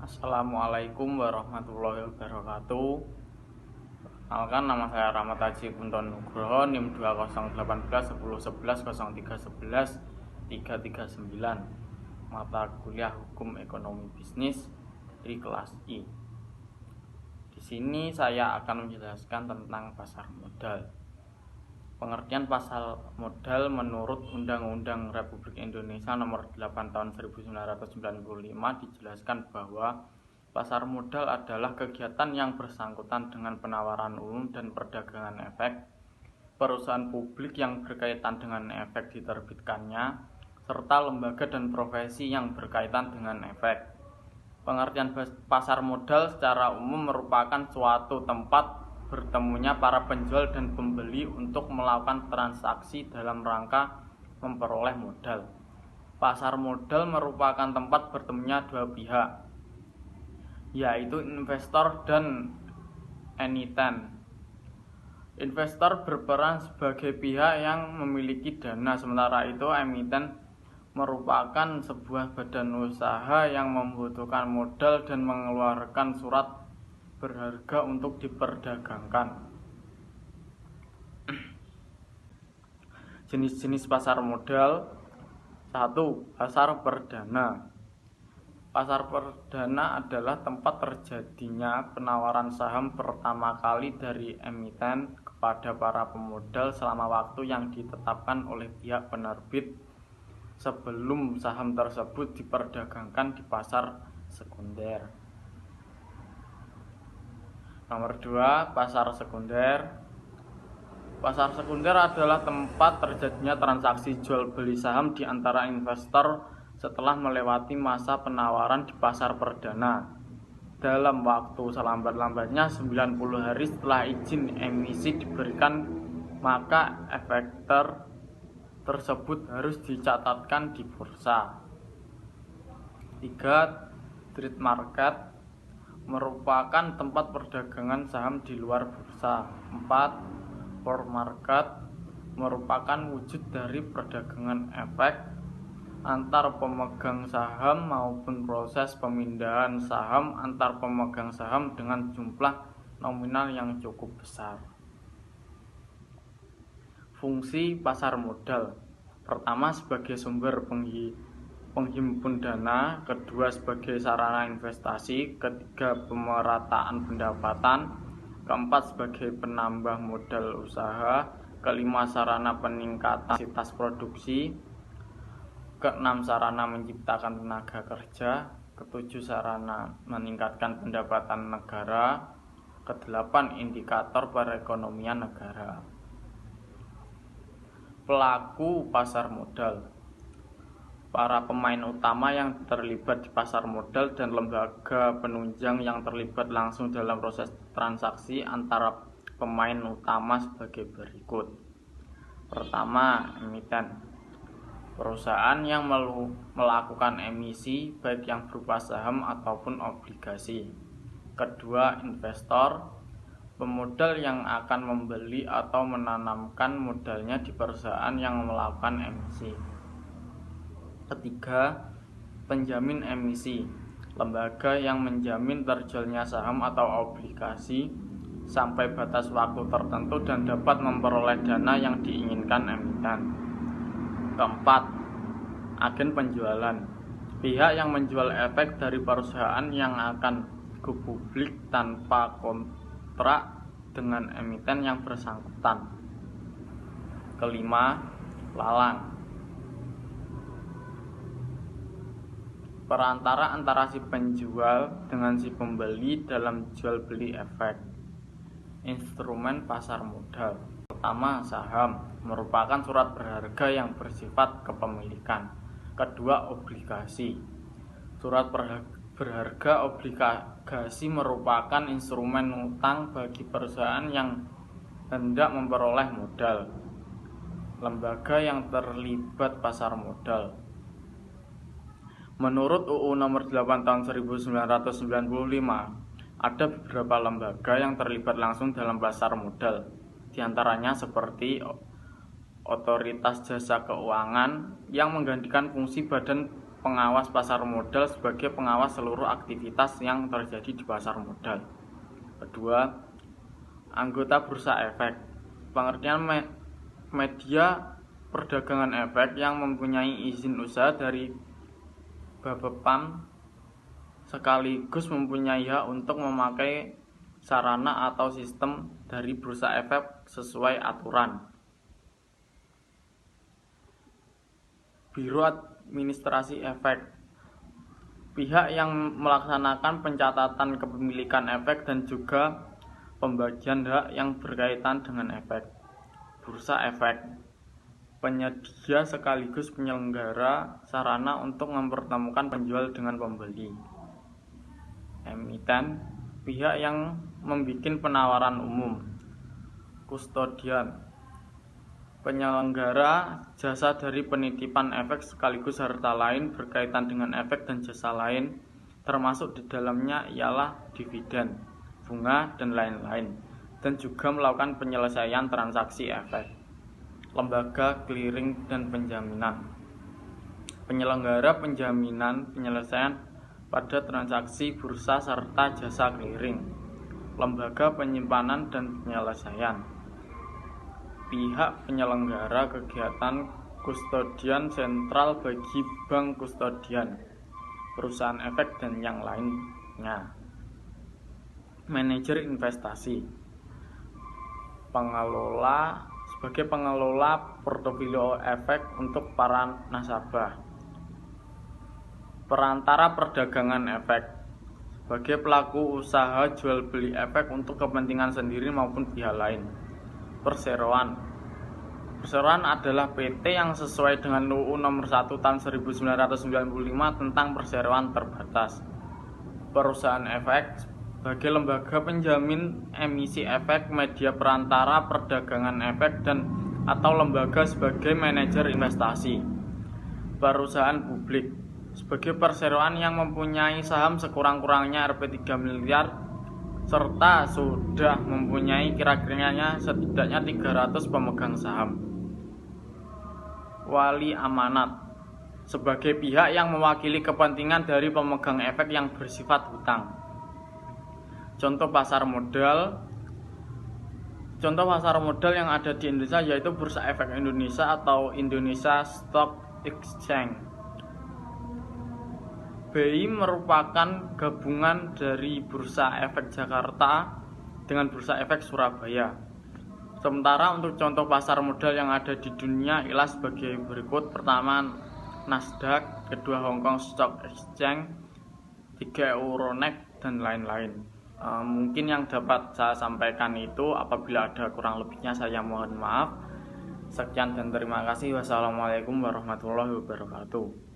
Assalamualaikum warahmatullahi wabarakatuh. Perkenalkan, nama saya Rahmat Haji Punton Nugroho, NIM 2018 1011 11 339, mata kuliah Hukum Ekonomi Bisnis di kelas I. Di sini saya akan menjelaskan tentang pasar modal. Pengertian pasar modal menurut Undang-Undang Republik Indonesia Nomor 8 Tahun 1995 dijelaskan bahwa pasar modal adalah kegiatan yang bersangkutan dengan penawaran umum dan perdagangan efek, perusahaan publik yang berkaitan dengan efek diterbitkannya, serta lembaga dan profesi yang berkaitan dengan efek. Pengertian pasar modal secara umum merupakan suatu tempat bertemunya para penjual dan pembeli untuk melakukan transaksi dalam rangka memperoleh modal. Pasar modal merupakan tempat bertemunya dua pihak, yaitu investor dan emiten. Investor berperan sebagai pihak yang memiliki dana, sementara itu emiten merupakan sebuah badan usaha yang membutuhkan modal dan mengeluarkan surat berharga untuk diperdagangkan. Jenis-jenis pasar modal. 1. Pasar perdana. Pasar perdana adalah tempat terjadinya penawaran saham pertama kali dari emiten kepada para pemodal selama waktu yang ditetapkan oleh pihak penerbit sebelum saham tersebut diperdagangkan di pasar sekunder. Nomor 2, pasar sekunder. Pasar sekunder adalah tempat terjadinya transaksi jual beli saham di antara investor setelah melewati masa penawaran di pasar perdana. Dalam waktu selambat-lambatnya 90 hari setelah izin emisi diberikan, maka efek tersebut harus dicatatkan di bursa. 3. Trade market merupakan tempat perdagangan saham di luar bursa. 4. Floor market merupakan wujud dari perdagangan efek antar pemegang saham maupun proses pemindahan saham antar pemegang saham dengan jumlah nominal yang cukup besar. Fungsi pasar modal. Pertama, sebagai sumber penghimpun dana. Kedua, sebagai sarana investasi. Ketiga, pemerataan pendapatan. Keempat, sebagai penambah modal usaha. Kelima, sarana peningkatan kapasitas produksi. Keenam, sarana menciptakan tenaga kerja. Ketujuh, sarana meningkatkan pendapatan negara. Kedelapan, indikator perekonomian negara. Pelaku pasar modal. Para pemain utama yang terlibat di pasar modal dan lembaga penunjang yang terlibat langsung dalam proses transaksi antara pemain utama sebagai berikut. Pertama, emiten. Perusahaan yang melakukan emisi baik yang berupa saham ataupun obligasi. Kedua, investor. Pemodal yang akan membeli atau menanamkan modalnya di perusahaan yang melakukan emisi. Ketiga, penjamin emisi. Lembaga yang menjamin terjualnya saham atau obligasi sampai batas waktu tertentu dan dapat memperoleh dana yang diinginkan emiten. Keempat, agen penjualan. Pihak yang menjual efek dari perusahaan yang akan ke publik tanpa kontrak dengan emiten yang bersangkutan. Kelima, lalang. Perantara antara si penjual dengan si pembeli dalam jual beli efek. Instrumen pasar modal. Pertama, saham merupakan surat berharga yang bersifat kepemilikan. Kedua, obligasi. Surat berharga obligasi merupakan instrumen utang bagi perusahaan yang hendak memperoleh modal. Lembaga yang terlibat pasar modal. Menurut UU Nomor 8 Tahun 1995, ada beberapa lembaga yang terlibat langsung dalam pasar modal. Di antaranya seperti Otoritas Jasa Keuangan yang menggantikan fungsi Badan pengawas pasar modal sebagai pengawas seluruh aktivitas yang terjadi di pasar modal. Kedua, anggota bursa efek. Pengertian media perdagangan efek yang mempunyai izin usaha dari Bapepam sekaligus mempunyai hak untuk memakai sarana atau sistem dari bursa efek sesuai aturan. Biro Administrasi Efek, pihak yang melaksanakan pencatatan kepemilikan efek dan juga pembagian hak yang berkaitan dengan efek. Bursa efek, penyedia sekaligus penyelenggara sarana untuk mempertemukan penjual dengan pembeli. Emiten, pihak yang membuat penawaran umum. Kustodian, penyelenggara jasa dari penitipan efek sekaligus harta lain berkaitan dengan efek dan jasa lain, termasuk di dalamnya ialah dividen, bunga, dan lain-lain, dan juga melakukan penyelesaian transaksi efek. Lembaga clearing dan penjaminan, penyelenggara penjaminan penyelesaian pada transaksi bursa serta jasa clearing. Lembaga penyimpanan dan penyelesaian, pihak penyelenggara kegiatan kustodian sentral bagi bank kustodian, perusahaan efek, dan yang lainnya. Manajer investasi, pengelola sebagai pengelola portofolio efek untuk para nasabah. Perantara perdagangan efek, sebagai pelaku usaha jual beli efek untuk kepentingan sendiri maupun pihak lain. Perseroan, perseroan adalah PT yang sesuai dengan UU Nomor 1 Tahun 1995 tentang perseroan terbatas. Perusahaan efek, sebagai lembaga penjamin emisi efek, media perantara perdagangan efek, dan atau lembaga sebagai manajer investasi. Perusahaan publik, sebagai perseroan yang mempunyai saham sekurang-kurangnya Rp3 miliar serta sudah mempunyai kira-kiranya setidaknya 300 pemegang saham. Wali amanat, sebagai pihak yang mewakili kepentingan dari pemegang efek yang bersifat hutang. Contoh pasar modal yang ada di Indonesia yaitu Bursa Efek Indonesia atau Indonesia Stock Exchange. BI merupakan gabungan dari Bursa Efek Jakarta dengan Bursa Efek Surabaya. Sementara untuk contoh pasar modal yang ada di dunia ialah sebagai berikut. Pertama, Nasdaq, kedua Hong Kong Stock Exchange, tiga Euronext, dan lain-lain. Mungkin yang dapat saya sampaikan itu. Apabila ada kurang lebihnya saya mohon maaf. Sekian dan terima kasih. Wassalamualaikum warahmatullahi wabarakatuh.